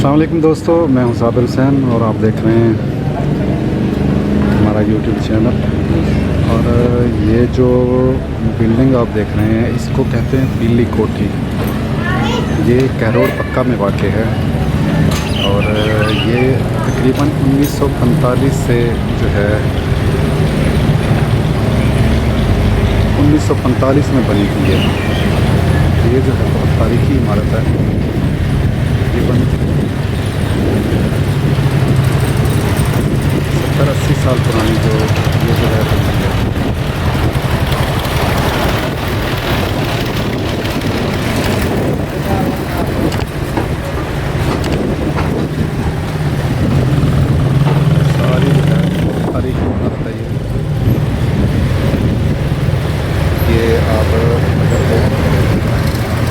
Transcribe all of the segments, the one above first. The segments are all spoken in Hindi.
अस्सलाम वालेकुम दोस्तों, मैं हूं साबिर हुसैन और आप देख रहे हैं हमारा यूट्यूब चैनल। और ये जो बिल्डिंग आप देख रहे हैं इसको कहते हैं पीली कोठी। ये कैरोड़ पक्का में वाक़ है और ये तकरीबन 1945 से जो है 1945 में बनी हुई है। ये जो है बहुत तारीखी इमारत है। तकरीबन 70-80 साल पुरानी जो ये जो है बनी है। सारी जो है तारीखी इमारत है ये आप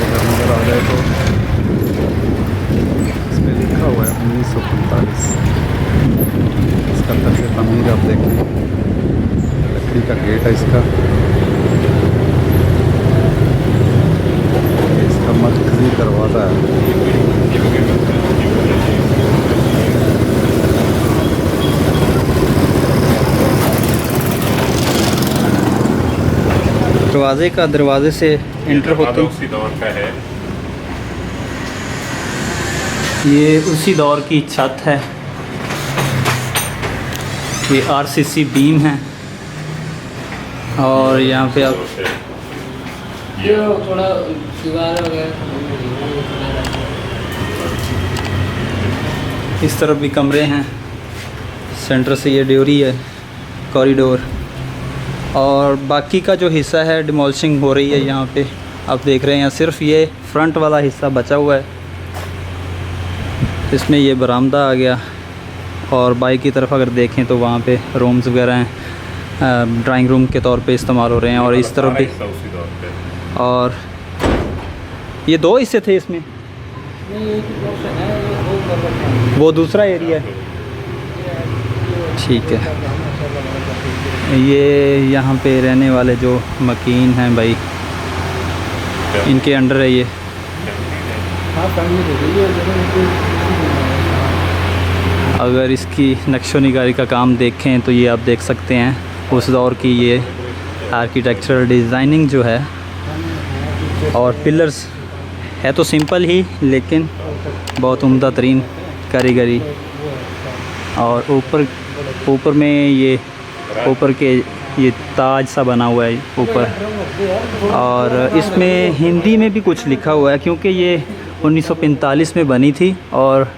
अगर नज़र आ जाए तो इसमें लिखा हुआ है 1945। इसका तर्ज तमीर आप देखें, लकड़ी का गेट है इसका। इसका मरकज़ी दरवाज़ा है। दरवाजे से एंटर होते हैं। उसी दौर का है। ये उसी दौर की छत है। ये आरसीसी बीम है और यहाँ पे आप ये थोड़ा दीवार वगैरह इस तरफ भी कमरे हैं। सेंटर से ये ड्योरी है, कॉरिडोर। और बाकी का जो हिस्सा है डिमोलिशिंग हो रही है। यहाँ पे आप देख रहे हैं सिर्फ ये फ्रंट वाला हिस्सा बचा हुआ है। इसमें ये बरामदा आ गया और बाई की तरफ अगर देखें तो वहाँ पे रूम्स वगैरह हैं, ड्राइंग रूम के तौर पे इस्तेमाल हो रहे हैं। और इस तरफ भी, उसी दौर पे। और ये दो हिस्से थे इसमें। वो दूसरा एरिया है, ठीक है। ये यहाँ पे रहने वाले जो मकीन हैं भाई, इनके अंडर है ये। अगर इसकी नक्शो निगारी का काम देखें तो ये आप देख सकते हैं उस दौर की ये आर्किटेक्चरल डिज़ाइनिंग जो है। और पिलर्स है तो सिंपल ही, लेकिन बहुत उम्दा तरीन कारीगरी। और ऊपर में ये ऊपर के ये ताज सा बना हुआ है ऊपर। और इसमें हिंदी में भी कुछ लिखा हुआ है क्योंकि ये 1945 में बनी थी और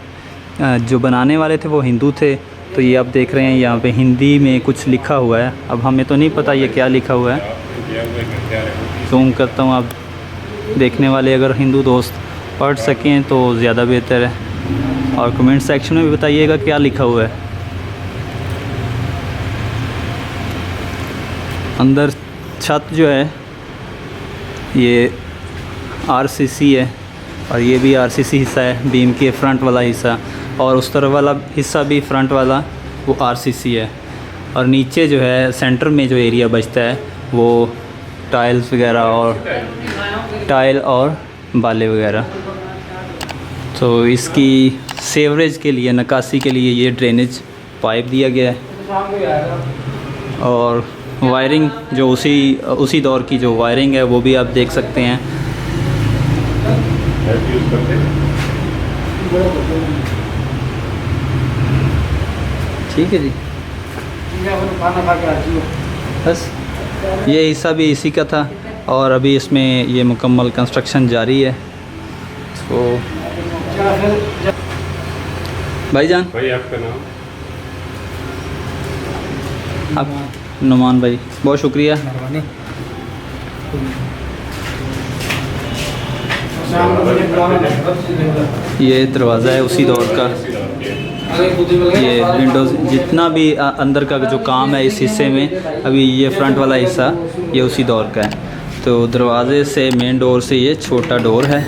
जो बनाने वाले थे वो हिंदू थे। तो ये आप देख रहे हैं यहाँ पे हिंदी में कुछ लिखा हुआ है। अब हमें तो नहीं पता ये क्या लिखा हुआ है। जूम करता हूँ, आप देखने वाले अगर हिंदू दोस्त पढ़ सकें तो ज़्यादा बेहतर है। और कमेंट सेक्शन में भी बताइएगा क्या लिखा हुआ है। अंदर छत जो है ये आरसीसी है और ये भी आरसीसी हिस्सा है, बीम के फ्रंट वाला हिस्सा। और उस तरफ वाला हिस्सा भी फ्रंट वाला वो आरसीसी है। और नीचे जो है सेंटर में जो एरिया बचता है वो टाइल्स और बाले वगैरह। तो इसकी सेवरेज के लिए, नकासी के लिए ये ड्रेनेज पाइप दिया गया है। और वायरिंग जो उसी दौर की जो वायरिंग है वो भी आप देख सकते हैं। ठीक है जी, बस ये हिस्सा भी इसी का था और अभी इसमें ये मुकम्मल कंस्ट्रक्शन जारी है। तो भाईजान, भाई आपका नाम? आप नुमान भाई, बहुत शुक्रिया। ये दरवाज़ा है उसी दौर का। ये विंडोज़ जितना भी अंदर का जो काम है इस हिस्से में, अभी ये फ्रंट वाला हिस्सा ये उसी दौर का है। तो दरवाज़े से, मेन डोर से ये छोटा डोर है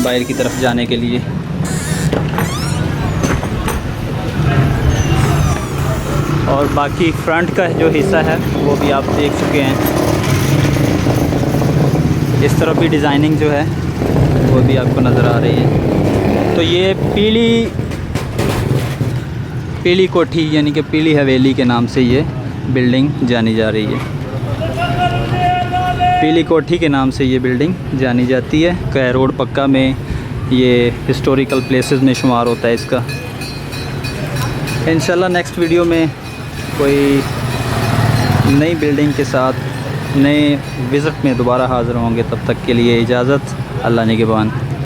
बाहर की तरफ जाने के लिए। और बाकी फ्रंट का जो हिस्सा है वो भी आप देख चुके हैं। इस तरफ भी डिज़ाइनिंग जो है वो भी आपको नज़र आ रही है। तो ये पीली कोठी यानी कि पीली हवेली के नाम से ये बिल्डिंग जानी जा रही है। पीली कोठी के नाम से ये बिल्डिंग जानी जाती है। कै रोड पक्का में ये हिस्टोरिकल प्लेसेस में शुमार होता है इसका। इंशाल्लाह नेक्स्ट वीडियो में कोई नई बिल्डिंग के साथ नए विज़िट में दोबारा हाज़िर होंगे। तब तक के लिए इजाज़त। अल्लाह निगहबान।